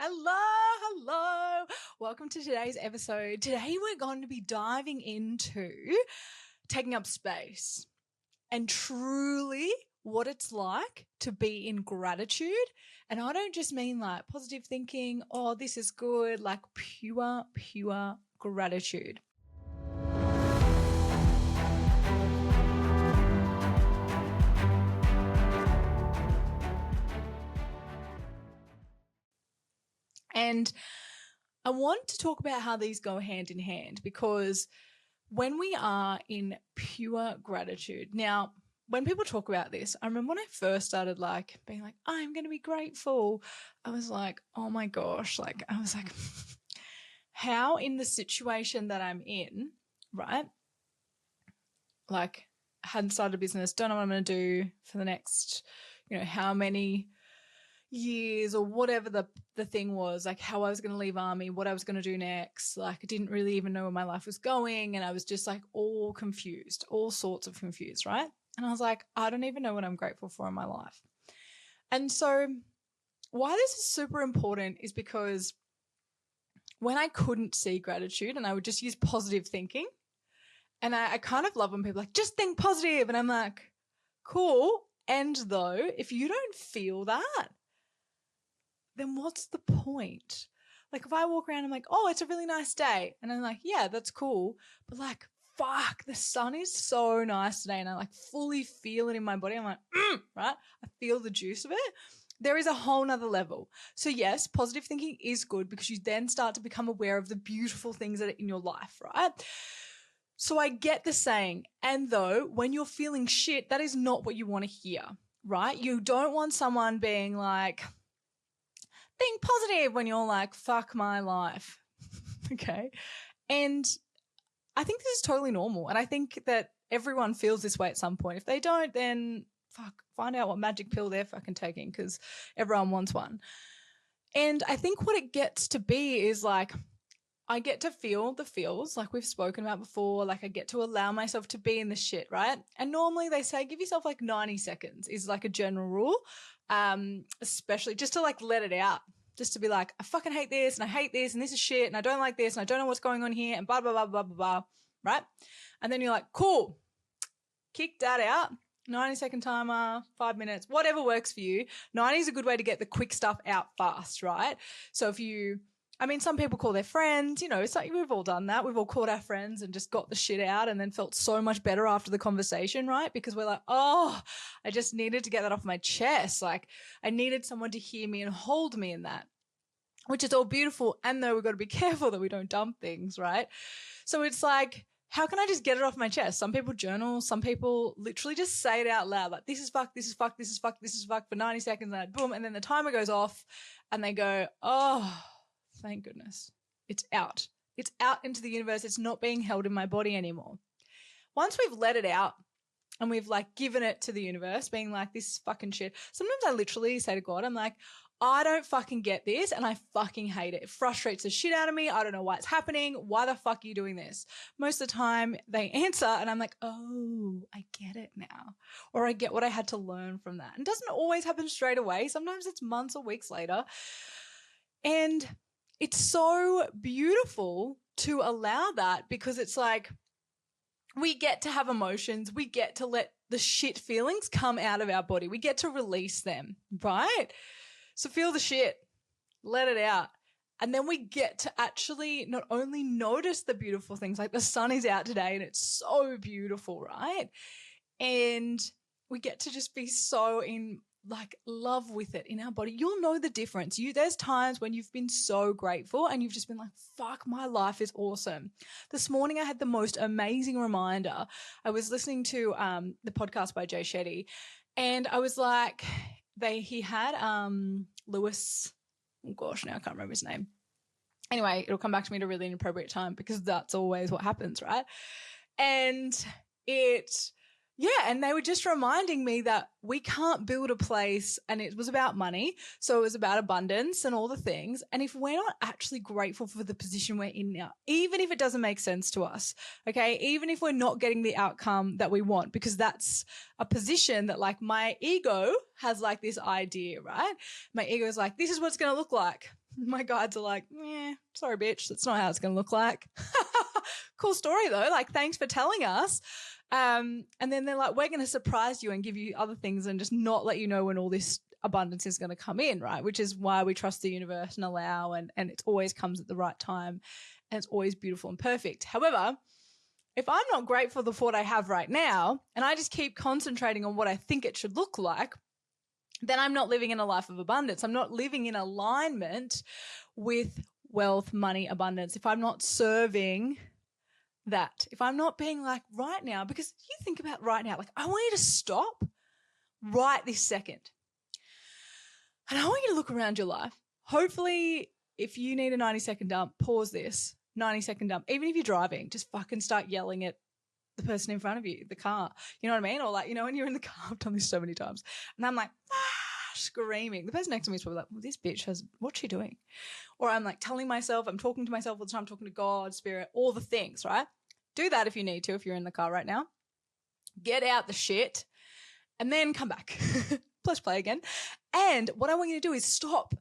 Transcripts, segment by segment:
Hello. Welcome to today's episode. Today we're going to be diving into taking up space and truly what it's like to be in gratitude. And I don't just mean like positive thinking, oh, this is good, like pure gratitude. And I want to talk about how these go hand in hand, because when we are in pure gratitude, now, when people talk about this, I remember when I first started like being like, I'm going to be grateful. I was like, oh my gosh, how in the situation that I'm in, right? Like, I hadn't started a business, don't know what I'm going to do for the next, how many years or whatever the thing was, like how I was going to leave army, what I was going to do next. Like I didn't really even know where my life was going, and I was just like all confused, all sorts of confused, right? And I was like, I don't even know what I'm grateful for in my life. And so why this is super important is because when I couldn't see gratitude and I would just use positive thinking, and I kind of love when people are like, just think positive. And I'm like, cool. And though, if you don't feel that, then what's the point? Like if I walk around, I'm like, oh, it's a really nice day. And I'm like, yeah, that's cool. But like, fuck, the sun is so nice today. And I like fully feel it in my body. I'm like, right? I feel the juice of it. There is a whole nother level. So yes, positive thinking is good because you then start to become aware of the beautiful things that are in your life, right? So I get the saying, and though when you're feeling shit, that is not what you want to hear, right? You don't want someone being positive when you're like, fuck my life. Okay. And I think this is totally normal. And I think that everyone feels this way at some point. If they don't, then find out what magic pill they're fucking taking, because everyone wants one. And I think what it gets to be is like, I get to feel the feels like we've spoken about before. Like I get to allow myself to be in the shit, right? And normally they say give yourself like 90 seconds is like a general rule, especially just to like let it out, just to be like, I fucking hate this and I hate this and this is shit and I don't like this and I don't know what's going on here and blah, blah, blah, blah, blah, blah, right? And then you're like, cool, kick that out. 90-second timer, 5 minutes, whatever works for you. 90 is a good way to get the quick stuff out fast, right? So some people call their friends, it's like we've all done that. We've all called our friends and just got the shit out and then felt so much better after the conversation, right? Because we're like, oh, I just needed to get that off my chest. Like I needed someone to hear me and hold me in that, which is all beautiful. And though we've got to be careful that we don't dump things, right? So it's like, how can I just get it off my chest? Some people journal, some people literally just say it out loud. Like this is fuck, this is fuck, this is fuck, this is fuck for 90 seconds. And boom. And then the timer goes off and they go, oh, thank goodness. It's out. It's out into the universe. It's not being held in my body anymore. Once we've let it out and we've like given it to the universe, being like, this is fucking shit. Sometimes I literally say to God, I'm like, I don't fucking get this and I fucking hate it. It frustrates the shit out of me. I don't know why it's happening. Why the fuck are you doing this? Most of the time they answer and I'm like, oh, I get it now. Or I get what I had to learn from that. And it doesn't always happen straight away. Sometimes it's months or weeks later. And it's so beautiful to allow that, because it's like we get to have emotions. We get to let the shit feelings come out of our body. We get to release them, right? So feel the shit, let it out. And then we get to actually not only notice the beautiful things, like the sun is out today and it's so beautiful, right? And we get to just be so in like love with it in our body. You'll know the difference. There's times when you've been so grateful and you've just been like, fuck, my life is awesome. This morning I had the most amazing reminder. I was listening to the podcast by Jay Shetty, and I was like, he had Lewis, oh gosh, now I can't remember his name. Anyway, it'll come back to me at a really inappropriate time because that's always what happens, right? And and they were just reminding me that we can't build a place, and it was about money. So it was about abundance and all the things. And if we're not actually grateful for the position we're in now, even if it doesn't make sense to us, okay, even if we're not getting the outcome that we want, because that's a position that like my ego has like this idea, right? My ego is like, this is what it's going to look like. My guides are like, sorry, bitch, that's not how it's going to look like. Cool story, though. Like, thanks for telling us. And then they're like, we're going to surprise you and give you other things and just not let you know when all this abundance is going to come in, right? Which is why we trust the universe and allow, and it always comes at the right time, and it's always beautiful and perfect. However, if I'm not grateful for what I have right now and I just keep concentrating on what I think it should look like, then I'm not living in a life of abundance. I'm not living in alignment with wealth, money, abundance. If I'm not serving that, if I'm not being like right now, because you think about right now, like I want you to stop right this second. And I want you to look around your life. Hopefully, if you need a 90-second dump, pause this, 90-second dump. Even if you're driving, just fucking start yelling at the person in front of you, the car. You know what I mean? Or like, you know, when you're in the car, I've done this so many times. And I'm like, screaming. The person next to me is probably like, well, this bitch what's she doing? Or I'm like telling myself, I'm talking to myself all the time, I'm talking to God, spirit, all the things, right? Do that if you need to, if you're in the car right now. Get out the shit and then come back. Press play again. And what I want you to do is stop.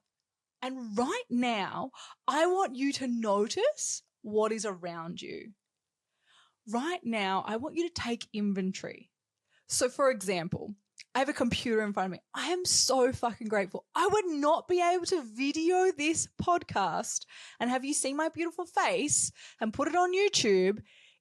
And right now, I want you to notice what is around you. Right now, I want you to take inventory. So, for example, I have a computer in front of me. I am so fucking grateful. I would not be able to video this podcast and have you see my beautiful face and put it on YouTube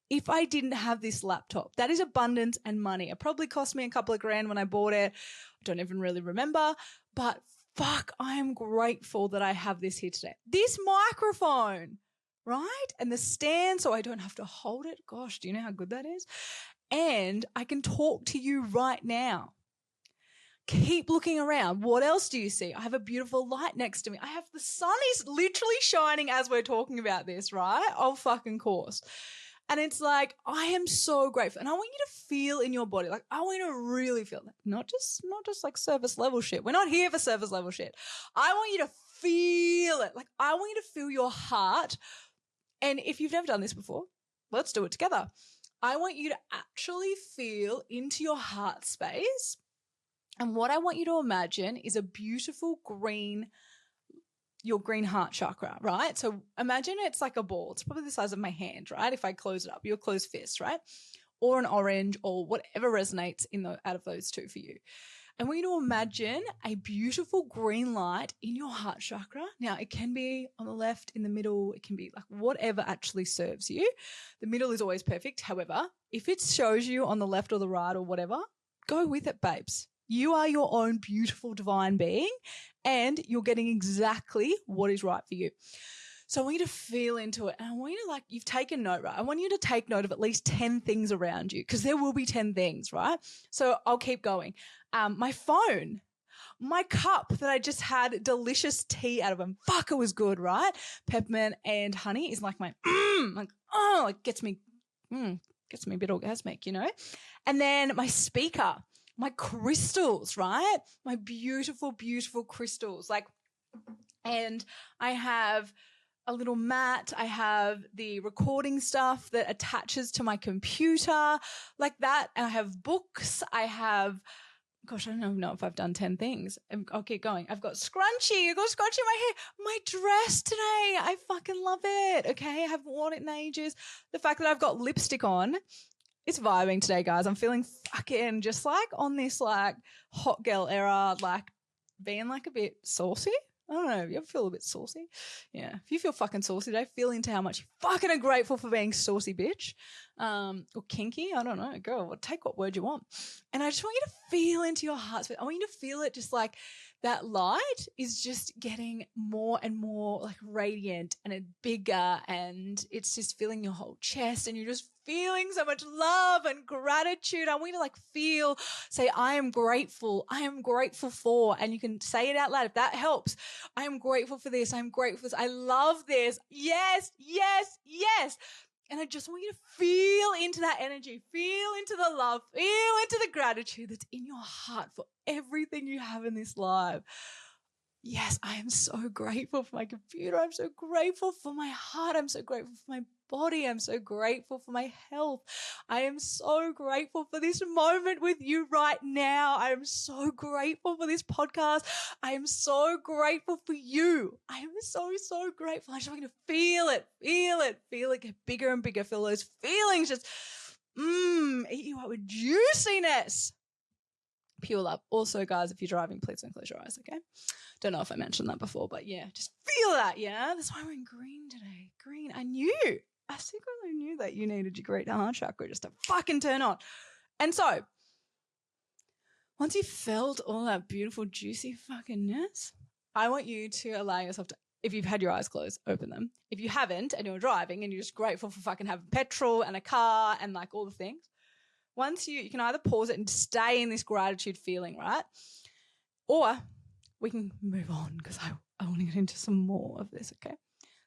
if I didn't have this laptop. That is abundance and money. It probably cost me a couple of grand when I bought it. I don't even really remember, but fuck, I am grateful that I have this here today. This microphone, right? And the stand so I don't have to hold it. Gosh, do you know how good that is? And I can talk to you right now. Keep looking around. What else do you see? I have a beautiful light next to me. I have the sun is literally shining as we're talking about this, right? Of fucking course. And it's like, I am so grateful. And I want you to feel in your body. Like, I want you to really feel like not just like surface level shit. We're not here for surface level shit. I want you to feel it. Like, I want you to feel your heart. And if you've never done this before, let's do it together. I want you to actually feel into your heart space. And what I want you to imagine is a beautiful your green heart chakra, right? So imagine it's like a ball. It's probably the size of my hand, right? If I close it up, your closed fist, right? Or an orange or whatever resonates out of those two for you. I want you to imagine a beautiful green light in your heart chakra. Now, it can be on the left, in the middle. It can be like whatever actually serves you. The middle is always perfect. However, if it shows you on the left or the right or whatever, go with it, babes. You are your own beautiful divine being and you're getting exactly what is right for you. So I want you to feel into it. And I want you to you've taken note, right? I want you to take note of at least 10 things around you because there will be 10 things, right? So I'll keep going. My phone, my cup that I just had delicious tea out of them. Fuck, it was good, right? Peppermint and honey is like my, it gets me a bit orgasmic, you know? And then my speaker, my crystals, right? My beautiful, beautiful crystals. And I have a little mat. I have the recording stuff that attaches to my computer like that. And I have books. I have, gosh, I don't even know if I've done 10 things. I'll keep going. I've got scrunchie. I've got scrunchie in my hair. My dress today. I fucking love it. Okay. I haven't worn it in ages. The fact that I've got lipstick on. It's vibing today, guys. I'm feeling fucking just on this hot girl era, being a bit saucy. I don't know. You ever feel a bit saucy? Yeah. If you feel fucking saucy today, feel into how much you fucking are grateful for being saucy, bitch. Or kinky. I don't know. Girl, take what word you want. And I just want you to feel into your heart space. I want you to feel it just that light is just getting more and more radiant and bigger, and it's just filling your whole chest, and you're just feeling so much love and gratitude. I want you to say, I am grateful for, and you can say it out loud if that helps. I am grateful for this. I'm grateful for this. I love this. Yes, yes, yes. And I just want you to feel into that energy, feel into the love, feel into the gratitude that's in your heart for everything you have in this life. Yes, I am so grateful for my computer. I'm so grateful for my heart. I'm so grateful for my body. I'm so grateful for my health. I am so grateful for this moment with you right now. I am so grateful for this podcast. I am so grateful for you. I am so, so grateful. I just want you to feel it, get bigger and bigger. Feel those feelings just eat you up with juiciness. Pure love. Also, guys, if you're driving, please don't close your eyes, okay? Don't know if I mentioned that before, but yeah, just feel that, yeah? That's why we're in green today. Green. I secretly knew that you needed your great heart chakra just to fucking turn on. And so, once you've felt all that beautiful, juicy fuckingness, I want you to allow yourself to, if you've had your eyes closed, open them. If you haven't and you're driving and you're just grateful for fucking having petrol and a car and like all the things, once you can either pause it and stay in this gratitude feeling, right? Or we can move on because I want to get into some more of this, okay?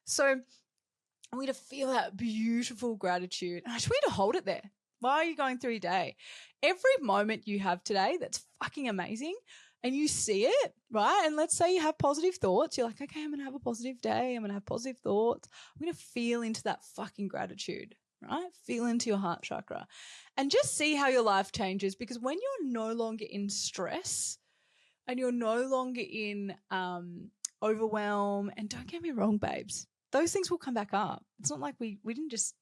So I want you to feel that beautiful gratitude. And I just want you to hold it there. Why are you going through your day? Every moment you have today that's fucking amazing and you see it, right? And let's say you have positive thoughts. You're like, okay, I'm going to have a positive day. I'm going to have positive thoughts. I'm going to feel into that fucking gratitude, right? Feel into your heart chakra and just see how your life changes, because when you're no longer in stress and you're no longer in overwhelm, and don't get me wrong, babes, those things will come back up. It's not like we didn't just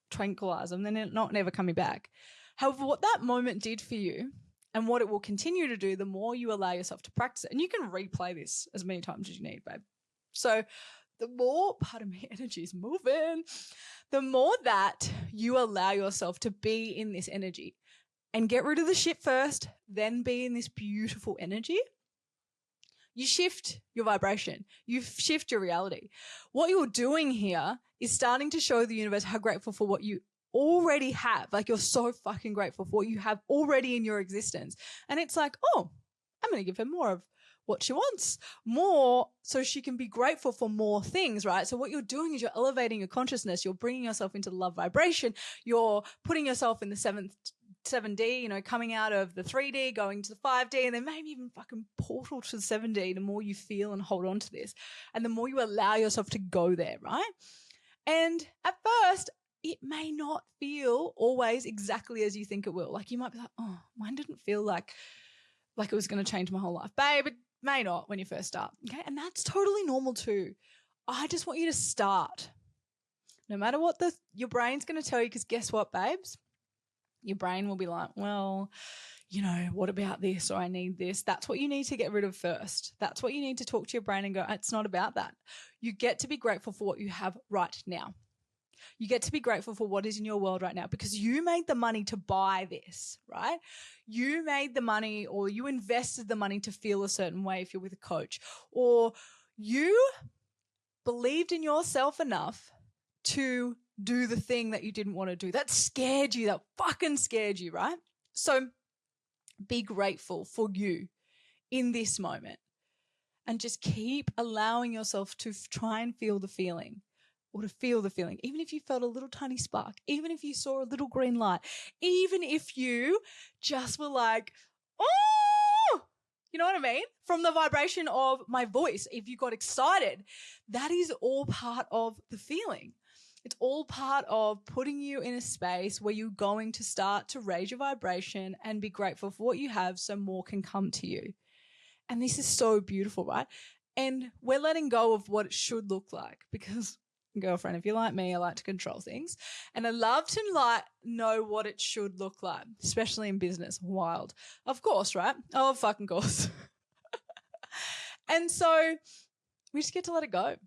tranquilize them. They're not never coming back. However, what that moment did for you and what it will continue to do, the more you allow yourself to practice it, and you can replay this as many times as you need, babe. So the more, pardon me, energy is moving, the more that you allow yourself to be in this energy and get rid of the shit first, then be in this beautiful energy, you shift your vibration. You shift your reality. What you're doing here is starting to show the universe how grateful for what you already have. Like, you're so fucking grateful for what you have already in your existence. And it's like, oh, I'm going to give her more of what she wants, more so she can be grateful for more things, right? So what you're doing is you're elevating your consciousness. You're bringing yourself into the love vibration. You're putting yourself in the 7D, you know, coming out of the 3D, going to the 5D, and then maybe even fucking portal to the 7D, the more you feel and hold on to this. And the more you allow yourself to go there, right? And at first, it may not feel always exactly as you think it will. Like, you might be like, oh, mine didn't feel like it was going to change my whole life. Babe, it may not when you first start, okay? And that's totally normal too. I just want you to start. No matter what your brain's going to tell you, because guess what, babes? Your brain will be like, well, you know, what about this, or I need this. That's what you need to get rid of first. That's what you need to talk to your brain and go, it's not about that. You get to be grateful for what you have right now. You get to be grateful for what is in your world right now, because you made the money to buy this, right? You made the money, or you invested the money to feel a certain way if you're with a coach, or you believed in yourself enough to do the thing that you didn't want to do. That scared you. That fucking scared you, right? So be grateful for you in this moment and just keep allowing yourself to try and feel the feeling, or to feel the feeling. Even if you felt a little tiny spark, even if you saw a little green light, even if you just were like, oh, you know what I mean? From the vibration of my voice, if you got excited, that is all part of the feeling. It's all part of putting you in a space where you're going to start to raise your vibration and be grateful for what you have so more can come to you. And this is so beautiful, right? And we're letting go of what it should look like, because, girlfriend, if you're like me, I like to control things. And I love to know what it should look like, especially in business. Wild. Of course, right? Oh, fucking course. And so we just get to let it go.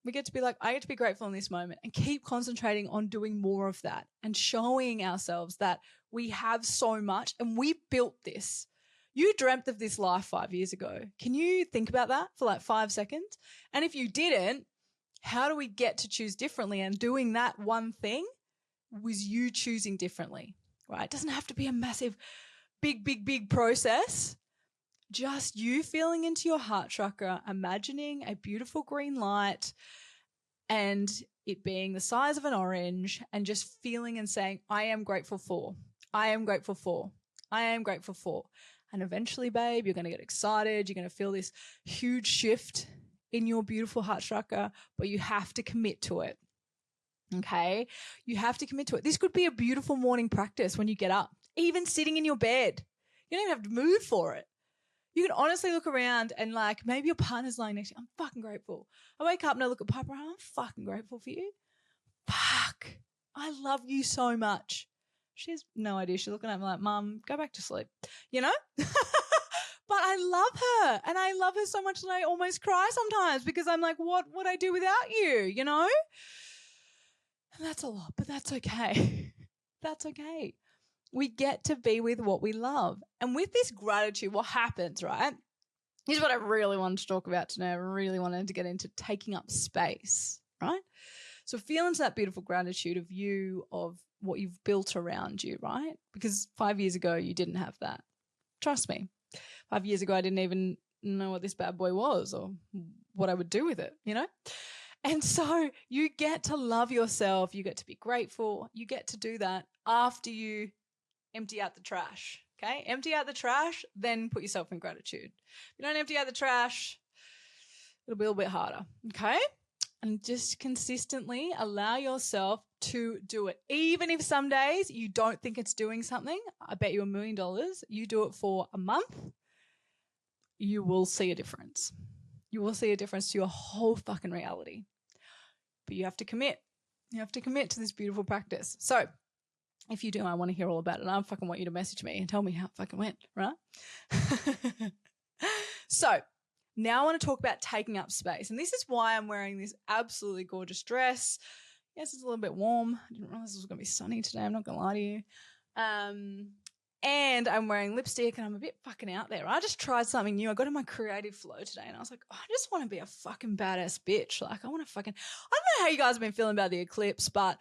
We get to be like, I get to be grateful in this moment, and keep concentrating on doing more of that and showing ourselves that we have so much and we built this. You dreamt of this life 5 years ago. Can you think about that for like 5 seconds? And if you didn't, how do we get to choose differently? And doing that one thing was you choosing differently, right? It doesn't have to be a massive, big process. Just you feeling into your heart chakra, imagining a beautiful green light and it being the size of an orange, and just feeling and saying, I am grateful for, I am grateful for, I am grateful for. And eventually, babe, you're going to get excited. You're going to feel this huge shift in your beautiful heart chakra, but you have to commit to it. Okay. You have to commit to it. This could be a beautiful morning practice when you get up, even sitting in your bed. You don't even have to move for it. You can honestly look around and like maybe your partner's lying next to you. I'm fucking grateful. I wake up and I look at Piper. I'm fucking grateful for you. Fuck. I love you so much. She has no idea. She's looking at me like, Mum, go back to sleep. You know? But I love her, and I love her so much that I almost cry sometimes because I'm like, what would I do without you, you know? And that's a lot, but that's okay. That's okay. We get to be with what we love. And with this gratitude, what happens, right? Here's what I really wanted to talk about today. I really wanted to get into taking up space, right? So feel into that beautiful gratitude of you, of what you've built around you, right? Because 5 years ago, you didn't have that. Trust me. 5 years ago, I didn't even know what this bad boy was or what I would do with it, you know? And so you get to love yourself. You get to be grateful. You get to do that after you empty out the trash, okay? Empty out the trash, then put yourself in gratitude. If you don't empty out the trash, it'll be a little bit harder, okay? And just consistently allow yourself to do it. Even if some days you don't think it's doing something, I bet you $1 million, you do it for a month, you will see a difference. You will see a difference to your whole fucking reality. But you have to commit. You have to commit to this beautiful practice. So if you do, I want to hear all about it. I fucking want you to message me and tell me how it fucking went, right? So now I want to talk about taking up space. And this is why I'm wearing this absolutely gorgeous dress. Yes, it's a little bit warm. I didn't realize it was going to be sunny today. I'm not going to lie to you. And I'm wearing lipstick and I'm a bit fucking out there. I just tried something new. I got in my creative flow today and I was like, oh, I just want to be a fucking badass bitch. Like I want to fucking, I don't know how you guys have been feeling about the eclipse, but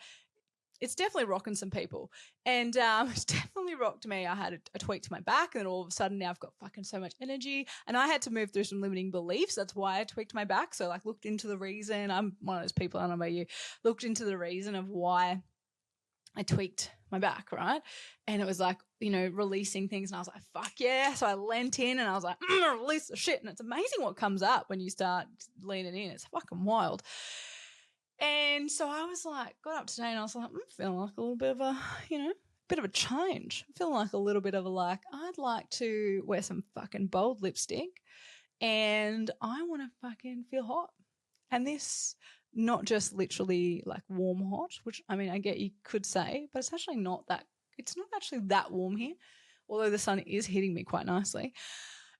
it's definitely rocking some people. And it's definitely rocked me. I had a tweak to my back and then all of a sudden now I've got fucking so much energy and I had to move through some limiting beliefs. That's why I tweaked my back. So like looked into the reason. I'm one of those people, I don't know about you, looked into the reason of why I tweaked my back, right? And it was like, you know, releasing things. And I was like, fuck yeah. So I leant in and I was like, release the shit. And it's amazing what comes up when you start leaning in. It's fucking wild. And so I was like, got up today and I was like, I'm feeling like a little bit of a, you know, bit of a change. I'm feeling like a little bit of a like, I'd like to wear some fucking bold lipstick and I want to fucking feel hot. And this, not just literally like warm hot, which I mean, I get you could say, but it's actually not that, it's not actually that warm here, although the sun is hitting me quite nicely.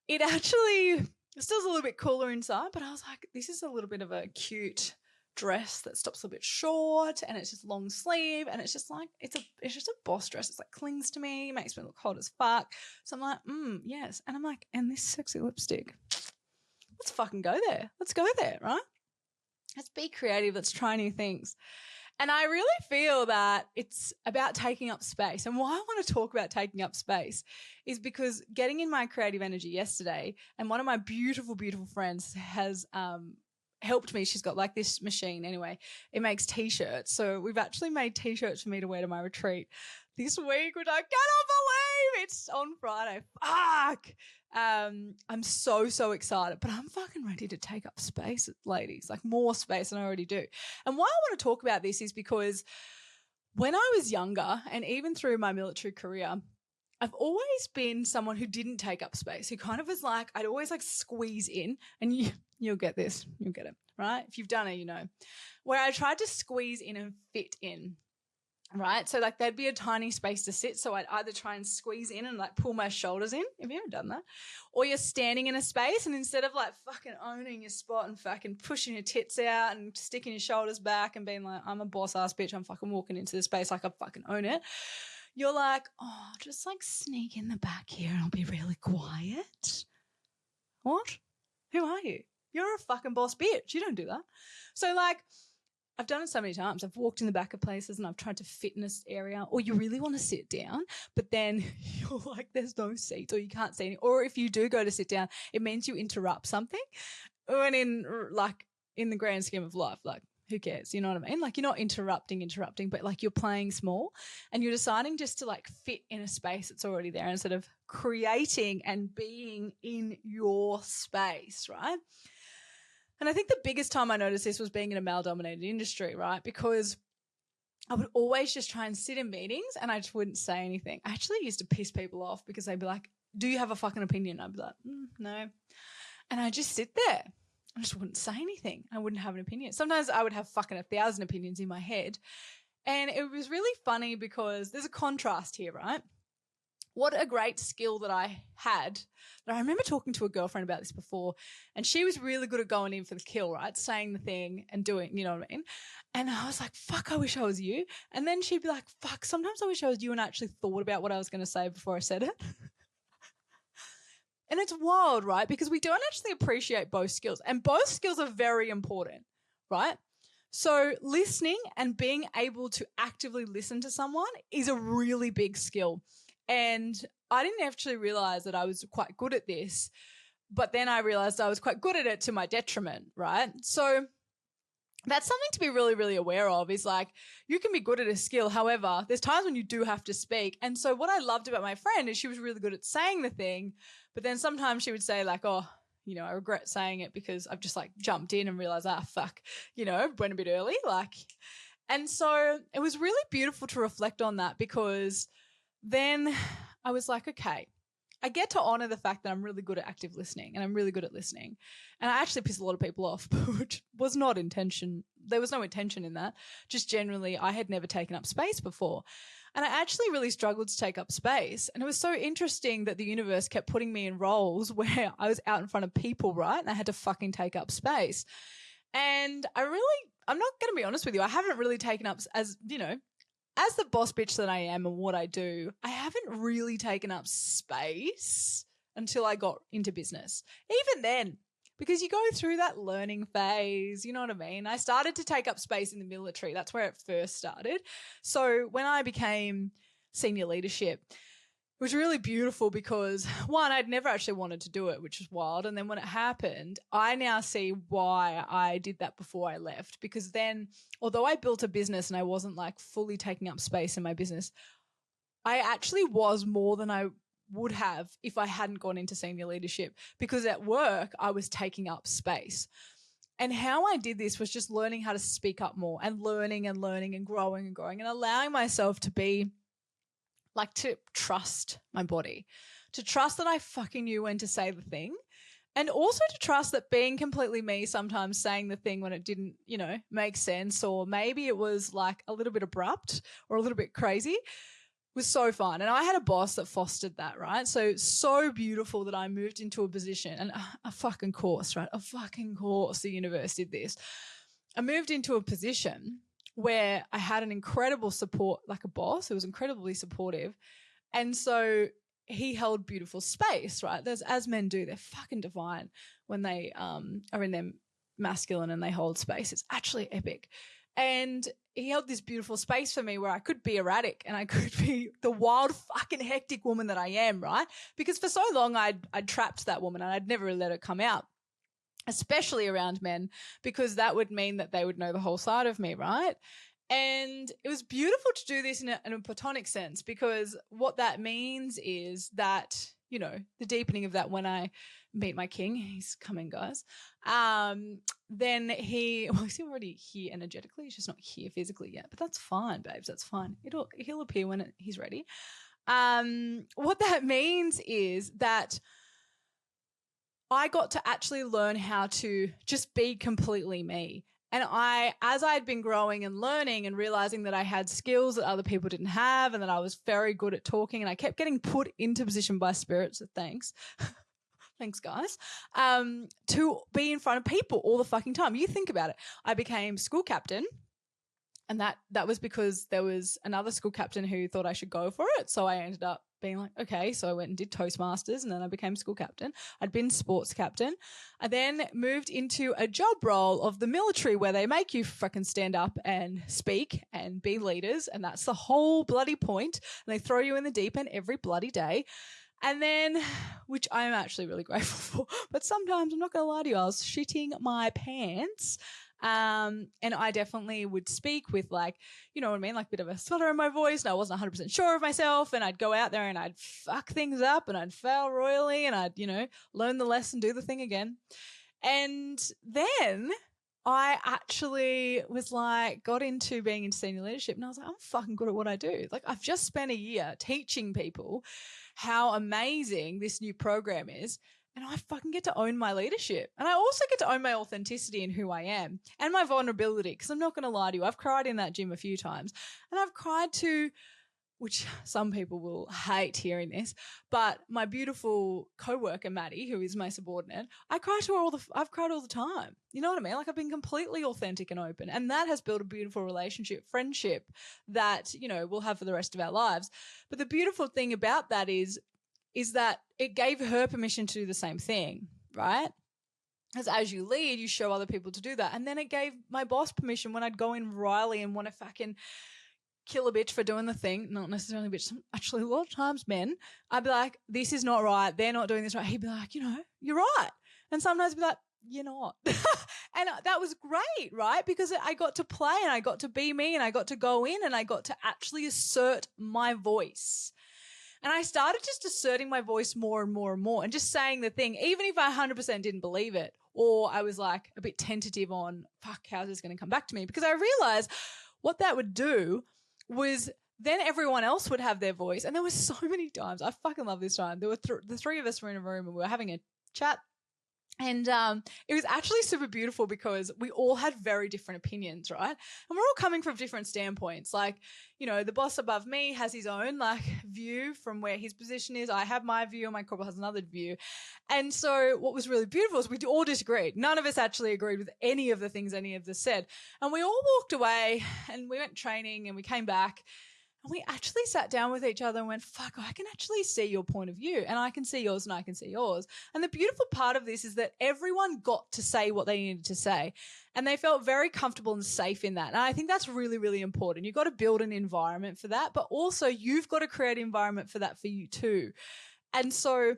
It actually still is a little bit cooler inside, but I was like, this is a little bit of a cute dress that stops a bit short and it's just long sleeve and it's just like, it's just a boss dress. It's like clings to me, makes me look hot as fuck. So I'm like, yes. And I'm like, and this sexy lipstick, let's fucking go there. Let's go there, right? Let's be creative. Let's try new things. And I really feel that it's about taking up space. And why I want to talk about taking up space is because getting in my creative energy yesterday, and one of my beautiful, beautiful friends has helped me. She's got like this machine anyway. It makes T-shirts. So we've actually made T-shirts for me to wear to my retreat this week, which I cannot believe. It's on Friday. Fuck. I'm so excited, but I'm fucking ready to take up space, ladies, like more space than I already do. And why I want to talk about this is because when I was younger and even through my military career, I've always been someone who didn't take up space, who kind of was like, I'd always like squeeze in, and you'll get this, you'll get it, right? If you've done it, you know, where I tried to squeeze in and fit in. Right. So like there'd be a tiny space to sit. So I'd either try and squeeze in and like pull my shoulders in. Have you ever done that? Or you're standing in a space and instead of like fucking owning your spot and fucking pushing your tits out and sticking your shoulders back and being like, I'm a boss ass bitch, I'm fucking walking into the space like I fucking own it. You're like, oh, just like sneak in the back here and I'll be really quiet. What? Who are you? You're a fucking boss bitch. You don't do that. So like, I've done it so many times. I've walked in the back of places and I've tried to fit in this area, or you really want to sit down, but then you're like, there's no seats or you can't see any. Or if you do go to sit down, it means you interrupt something. When in the grand scheme of life, like who cares? You know what I mean? Like you're not interrupting, but like you're playing small and you're deciding just to like fit in a space that's already there instead of creating and being in your space, right? And I think the biggest time I noticed this was being in a male-dominated industry, right? Because I would always just try and sit in meetings and I just wouldn't say anything. I actually used to piss people off because they'd be like, do you have a fucking opinion? I'd be like, no. And I just sit there. I just wouldn't say anything. I wouldn't have an opinion. Sometimes I would have fucking 1,000 opinions in my head. And it was really funny because there's a contrast here, right? What a great skill that I had. I remember talking to a girlfriend about this before, and she was really good at going in for the kill, right? Saying the thing and doing, you know what I mean? And I was like, fuck, I wish I was you. And then she'd be like, fuck, sometimes I wish I was you and actually thought about what I was going to say before I said it. And it's wild, right? Because we don't actually appreciate both skills, and both skills are very important, right? So listening and being able to actively listen to someone is a really big skill. And I didn't actually realize that I was quite good at this, but then I realized I was quite good at it to my detriment, right? So that's something to be really, really aware of, is like, you can be good at a skill. However, there's times when you do have to speak. And so what I loved about my friend is she was really good at saying the thing, but then sometimes she would say like, oh, you know, I regret saying it because I've just like jumped in and realized, fuck, you know, went a bit early. And so it was really beautiful to reflect on that, because then I was like, okay, I get to honor the fact that I'm really good at active listening and I'm really good at listening. And I actually piss a lot of people off, which was not intention. There was no intention in that. Just generally, I had never taken up space before. And I actually really struggled to take up space. And it was so interesting that the universe kept putting me in roles where I was out in front of people, right? And I had to fucking take up space. And I'm not going to be honest with you, I haven't really taken up, as, you know, as the boss bitch that I am and what I do, I haven't really taken up space until I got into business. Even then, because you go through that learning phase, you know what I mean? I started to take up space in the military. That's where it first started. So when I became senior leadership, it was really beautiful because, one, I'd never actually wanted to do it, which is wild. And then when it happened, I now see why I did that before I left. Because then, although I built a business and I wasn't like fully taking up space in my business, I actually was more than I would have if I hadn't gone into senior leadership, because at work I was taking up space. And how I did this was just learning how to speak up more and learning and growing and allowing myself to be like, to trust my body, to trust that I fucking knew when to say the thing, and also to trust that being completely me, sometimes saying the thing when it didn't, you know, make sense, or maybe it was like a little bit abrupt or a little bit crazy, was so fun. And I had a boss that fostered that, right? So beautiful that I moved into a position, and a fucking course, right? A fucking course, the universe did this. I moved into a position where I had an incredible support, like a boss who was incredibly supportive. And so he held beautiful space, right? As men do, they're fucking divine when they are in their masculine and they hold space. It's actually epic. And he held this beautiful space for me where I could be erratic and I could be the wild fucking hectic woman that I am, right? Because for so long I'd trapped that woman and I'd never let her come out, especially around men, because that would mean that they would know the whole side of me, right? And it was beautiful to do this in a platonic sense, because what that means is that, you know, the deepening of that, when I meet my king, he's coming, guys, then he's already here energetically. He's just not here physically yet, but that's fine, babes. That's fine. He'll appear when he's ready. What that means is that I got to actually learn how to just be completely me. And as I'd been growing and learning and realizing that I had skills that other people didn't have, and that I was very good at talking, and I kept getting put into position by spirit, so thanks. Thanks, guys, to be in front of people all the fucking time. You think about it. I became school captain, and that was because there was another school captain who thought I should go for it. So I ended up being like, okay, so I went and did Toastmasters, and then I became school captain. I'd been sports captain. I then moved into a job role of the military where they make you fucking stand up and speak and be leaders, and that's the whole bloody point. And they throw you in the deep end every bloody day. And then, which I'm actually really grateful for, but sometimes, I'm not going to lie to you, I was shitting my pants. And I definitely would speak with, like, you know what I mean, like a bit of a stutter in my voice, and I wasn't 100% sure of myself, and I'd go out there and I'd fuck things up and I'd fail royally, and I'd, you know, learn the lesson, do the thing again. And then I actually was like, got into being in senior leadership, and I was like, I'm fucking good at what I do. Like, I've just spent a year teaching people how amazing this new program is, and I fucking get to own my leadership. And I also get to own my authenticity and who I am and my vulnerability, because I'm not going to lie to you. I've cried in that gym a few times, and I've cried to, which some people will hate hearing this, but my beautiful coworker, Maddie, who is my subordinate, I've cried all the time. You know what I mean? Like, I've been completely authentic and open, and that has built a beautiful relationship, friendship that, you know, we'll have for the rest of our lives. But the beautiful thing about that is that it gave her permission to do the same thing, right? Because as you lead, you show other people to do that. And then it gave my boss permission when I'd go in Riley and want to fucking kill a bitch for doing the thing, not necessarily a bitch, actually a lot of times men, I'd be like, this is not right, they're not doing this right. He'd be like, you know, you're right. And sometimes I'd be like, you're not. And that was great, right? Because I got to play and I got to be me and I got to go in and I got to actually assert my voice. And I started just asserting my voice more and more and more and just saying the thing, even if I 100% didn't believe it, or I was like a bit tentative on, fuck, how's this going to come back to me? Because I realized what that would do was then everyone else would have their voice. And there were so many times, I fucking love this time, there were the three of us were in a room and we were having a chat. And it was actually super beautiful because we all had very different opinions, right? And we're all coming from different standpoints. Like, you know, the boss above me has his own like view from where his position is. I have my view and my corporal has another view. And so what was really beautiful is we all disagreed. None of us actually agreed with any of the things any of us said. And we all walked away and we went training and we came back. And we actually sat down with each other and went, fuck, I can actually see your point of view and I can see yours and I can see yours. And the beautiful part of this is that everyone got to say what they needed to say and they felt very comfortable and safe in that. And I think that's really, really important. You've got to build an environment for that, but also you've got to create an environment for that for you too. And so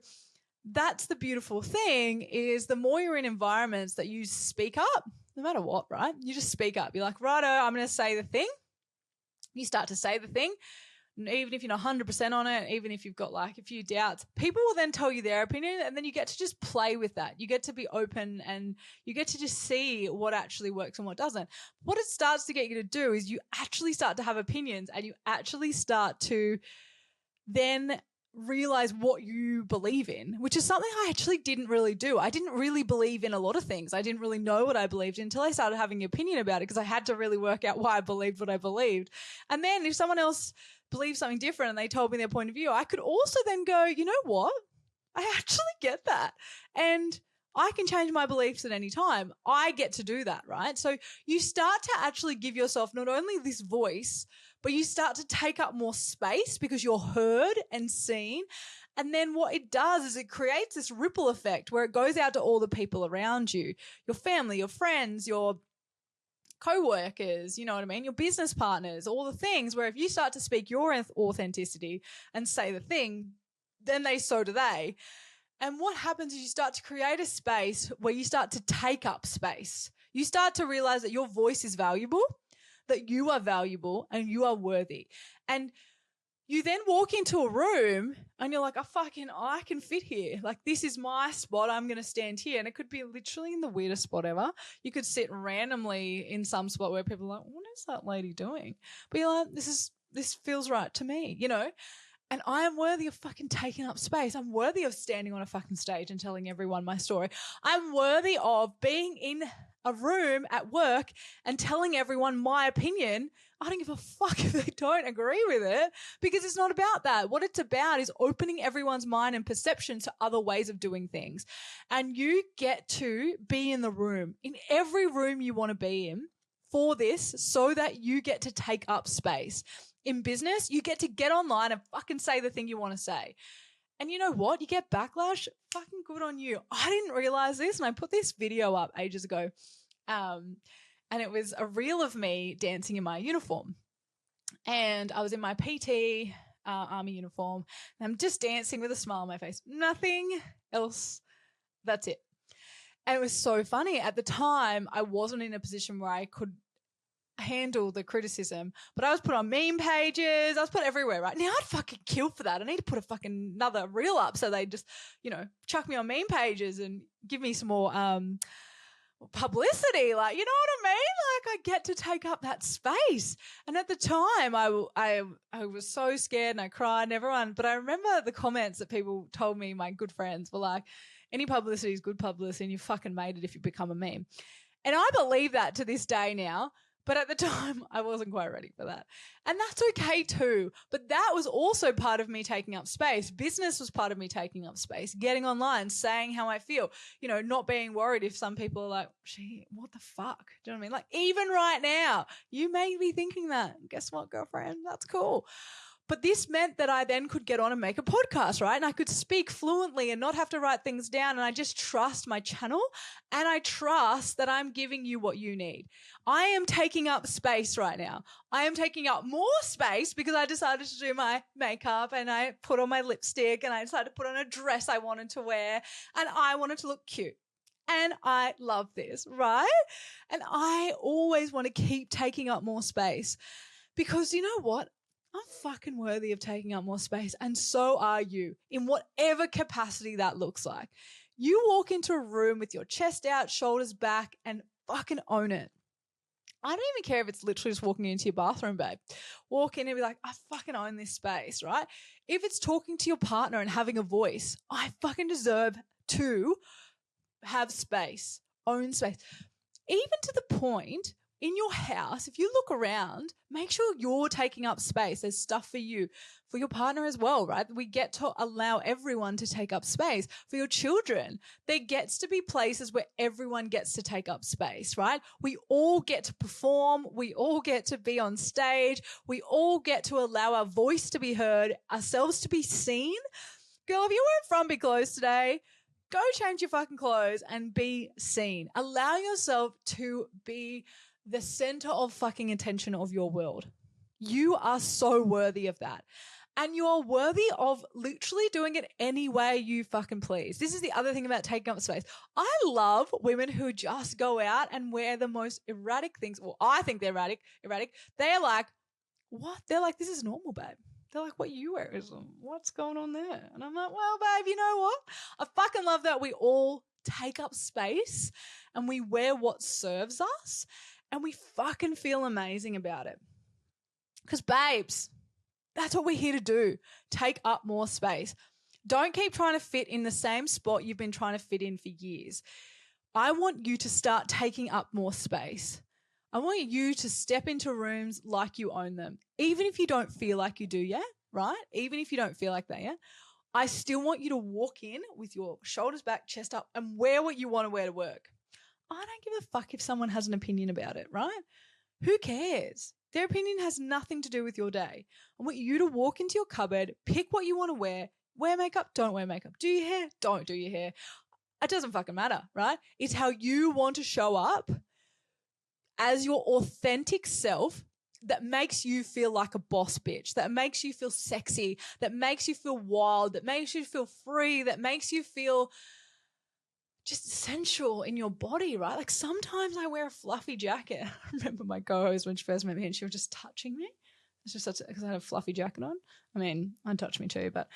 that's the beautiful thing is the more you're in environments that you speak up, no matter what, right? You just speak up. You're like, righto, I'm going to say the thing. You start to say the thing, even if you're not 100% on it, even if you've got like a few doubts, people will then tell you their opinion and then you get to just play with that. You get to be open and you get to just see what actually works and what doesn't. What it starts to get you to do is you actually start to have opinions and you actually start to then realize what you believe in, which is something I actually didn't really do. I didn't really believe in a lot of things. I didn't really know what I believed in until I started having an opinion about it because I had to really work out why I believed what I believed. And then if someone else believed something different and they told me their point of view, I could also then go, you know what? I actually get that. And I can change my beliefs at any time. I get to do that, right? So you start to actually give yourself not only this voice, but you start to take up more space because you're heard and seen. And then what it does is it creates this ripple effect where it goes out to all the people around you, your family, your friends, your co-workers, you know what I mean, your business partners, all the things where if you start to speak your authenticity and say the thing, then so do they. And what happens is you start to create a space where you start to take up space. You start to realize that your voice is valuable, that you are valuable and you are worthy. And you then walk into a room and you're like, I can fit here. Like, this is my spot. I'm going to stand here. And it could be literally in the weirdest spot ever. You could sit randomly in some spot where people are like, what is that lady doing? But you're like, this feels right to me, you know? And I am worthy of fucking taking up space. I'm worthy of standing on a fucking stage and telling everyone my story. I'm worthy of being in a room at work and telling everyone my opinion. I don't give a fuck if they don't agree with it because it's not about that. What it's about is opening everyone's mind and perception to other ways of doing things. And you get to be in the room, in every room you want to be in for this so that you get to take up space. In business, you get to get online and fucking say the thing you want to say. And you know what? You get backlash. Fucking good on you. I didn't realize this, and I put this video up ages ago. And it was a reel of me dancing in my uniform. And I was in my PT army uniform. And I'm just dancing with a smile on my face. Nothing else. That's it. And it was so funny. At the time, I wasn't in a position where I could handle the criticism, but I was put on meme pages. I was put everywhere, right? Now I'd fucking kill for that. I need to put a fucking another reel up so they just, you know, chuck me on meme pages and give me some more, publicity, like, you know what I mean? Like, I get to take up that space. And at the time, I was so scared and I cried and everyone, but I remember the comments that people told me, my good friends were like, any publicity is good publicity and you fucking made it if you become a meme. And I believe that to this day now. But at the time, I wasn't quite ready for that. And that's okay too. But that was also part of me taking up space. Business was part of me taking up space, getting online, saying how I feel, you know, not being worried if some people are like, gee, what the fuck? Do you know what I mean? Like, even right now, you may be thinking that. Guess what, girlfriend? That's cool. But this meant that I then could get on and make a podcast, right? And I could speak fluently and not have to write things down. And I just trust my channel and I trust that I'm giving you what you need. I am taking up space right now. I am taking up more space because I decided to do my makeup and I put on my lipstick and I decided to put on a dress I wanted to wear and I wanted to look cute. And I love this, right? And I always want to keep taking up more space because you know what? I'm fucking worthy of taking up more space, and so are you, in whatever capacity that looks like. You walk into a room with your chest out, shoulders back, and fucking own it. I don't even care if it's literally just walking into your bathroom, babe. Walk in and be like, I fucking own this space, right? If it's talking to your partner and having a voice, I fucking deserve to have space, own space. Even to the point in your house, if you look around, make sure you're taking up space. There's stuff for you, for your partner as well, right? We get to allow everyone to take up space. For your children, there gets to be places where everyone gets to take up space, right? We all get to perform. We all get to be on stage. We all get to allow our voice to be heard, ourselves to be seen. Girl, if you weren't frumpy clothes today, go change your fucking clothes and be seen. Allow yourself to be the center of fucking attention of your world. You are so worthy of that. And you are worthy of literally doing it any way you fucking please. This is the other thing about taking up space. I love women who just go out and wear the most erratic things. Well, I think they're erratic. They're like, what? They're like, this is normal, babe. They're like, what you wear is, what's going on there? And I'm like, well, babe, you know what? I fucking love that we all take up space and we wear what serves us and we fucking feel amazing about it. Because, babes, that's what we're here to do. Take up more space. Don't keep trying to fit in the same spot you've been trying to fit in for years. I want you to start taking up more space. I want you to step into rooms like you own them, even if you don't feel like you do yet, right? Even if you don't feel like that yet. I still want you to walk in with your shoulders back, chest up, and wear what you want to wear to work. I don't give a fuck if someone has an opinion about it, right? Who cares? Their opinion has nothing to do with your day. I want you to walk into your cupboard, pick what you want to wear makeup, don't wear makeup, do your hair, don't do your hair. It doesn't fucking matter, right? It's how you want to show up as your authentic self that makes you feel like a boss bitch, that makes you feel sexy, that makes you feel wild, that makes you feel free, that makes you feel just sensual in your body, right? Like sometimes I wear a fluffy jacket. I remember my co-host when she first met me and she was just touching me. It's just such because I had a fluffy jacket on. I mean, I'd touch me too, but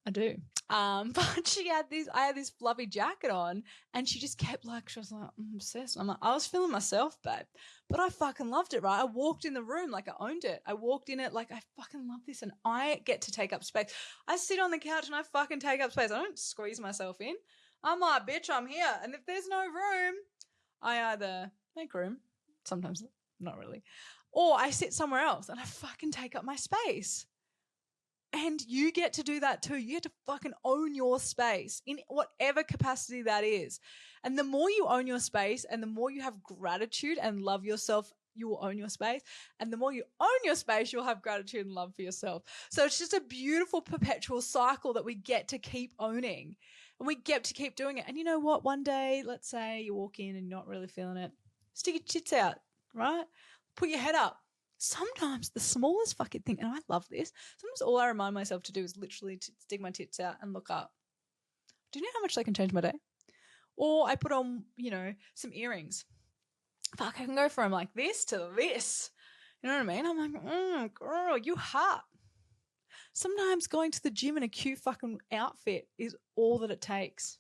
I do. But I had this fluffy jacket on and she just kept like, she was like, I'm obsessed. I'm like, I was feeling myself, babe, but I fucking loved it, right? I walked in the room like I owned it. I walked in it like I fucking love this and I get to take up space. I sit on the couch and I fucking take up space. I don't squeeze myself in. I'm like, bitch, I'm here. And if there's no room, I either make room, sometimes not really, or I sit somewhere else and I fucking take up my space. And you get to do that too. You get to fucking own your space in whatever capacity that is. And the more you own your space and the more you have gratitude and love yourself, you will own your space. And the more you own your space, you'll have gratitude and love for yourself. So it's just a beautiful perpetual cycle that we get to keep owning. And we get to keep doing it. And you know what? One day, let's say you walk in and you're not really feeling it. Stick your tits out, right? Put your head up. Sometimes the smallest fucking thing, and I love this, sometimes all I remind myself to do is literally to stick my tits out and look up. Do you know how much they can change my day? Or I put on, some earrings. Fuck, I can go from like this to this. You know what I mean? I'm like, girl, you hot. Sometimes going to the gym in a cute fucking outfit is all that it takes.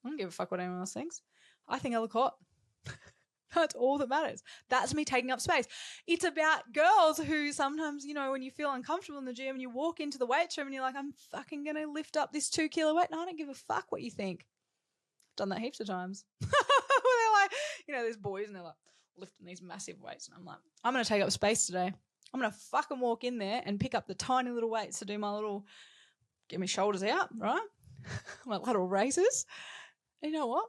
I don't give a fuck what anyone else thinks. I think I look hot. That's all that matters. That's me taking up space. It's about girls who sometimes, you know, when you feel uncomfortable in the gym and you walk into the weights room and you're like, I'm fucking going to lift up this 2 kilo weight. And I don't give a fuck what you think. I've done that heaps of times. They're like, you know, there's boys and they're like lifting these massive weights. And I'm like, I'm going to take up space today. I'm going to fucking walk in there and pick up the tiny little weights to do my little, get my shoulders out, right? My lateral raises. And you know what?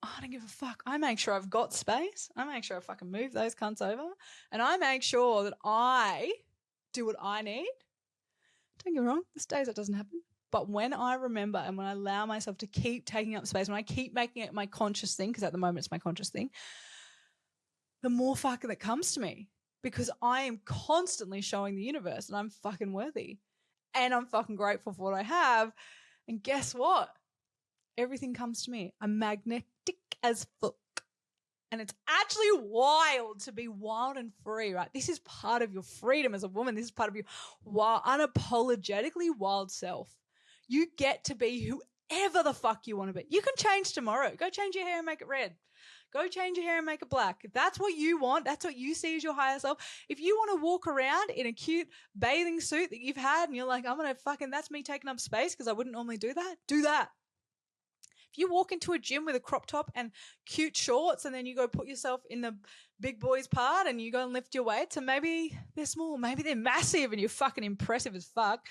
I don't give a fuck. I make sure I've got space. I make sure I fucking move those cunts over. And I make sure that I do what I need. Don't get me wrong. There's days that doesn't happen. But when I remember and when I allow myself to keep taking up space, when I keep making it my conscious thing, because at the moment it's my conscious thing, the more fuck that comes to me. Because I am constantly showing the universe that I'm fucking worthy. And I'm fucking grateful for what I have. And guess what? Everything comes to me. I'm magnetic as fuck. And it's actually wild to be wild and free, right? This is part of your freedom as a woman. This is part of your wild, unapologetically wild self. You get to be whoever the fuck you want to be. You can change tomorrow. Go change your hair and make it red. Go change your hair and make it black. If that's what you want, that's what you see as your higher self. If you want to walk around in a cute bathing suit that you've had and you're like, I'm going to fucking, that's me taking up space because I wouldn't normally do that, do that. If you walk into a gym with a crop top and cute shorts and then you go put yourself in the big boys part and you go and lift your weights and maybe they're small, maybe they're massive and you're fucking impressive as fuck.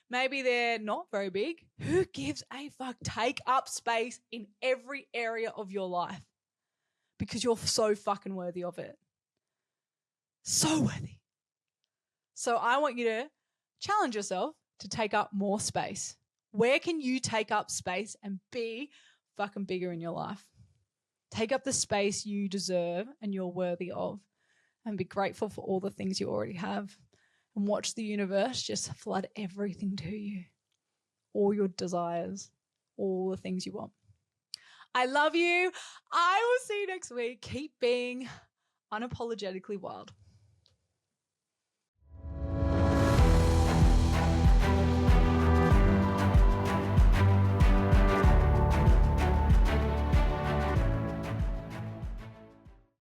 Maybe they're not very big. Who gives a fuck? Take up space in every area of your life because you're so fucking worthy of it. So worthy. So I want you to challenge yourself to take up more space. Where can you take up space and be fucking bigger in your life? Take up the space you deserve and you're worthy of and be grateful for all the things you already have and watch the universe just flood everything to you, all your desires, all the things you want. I love you. I will see you next week. Keep being unapologetically wild.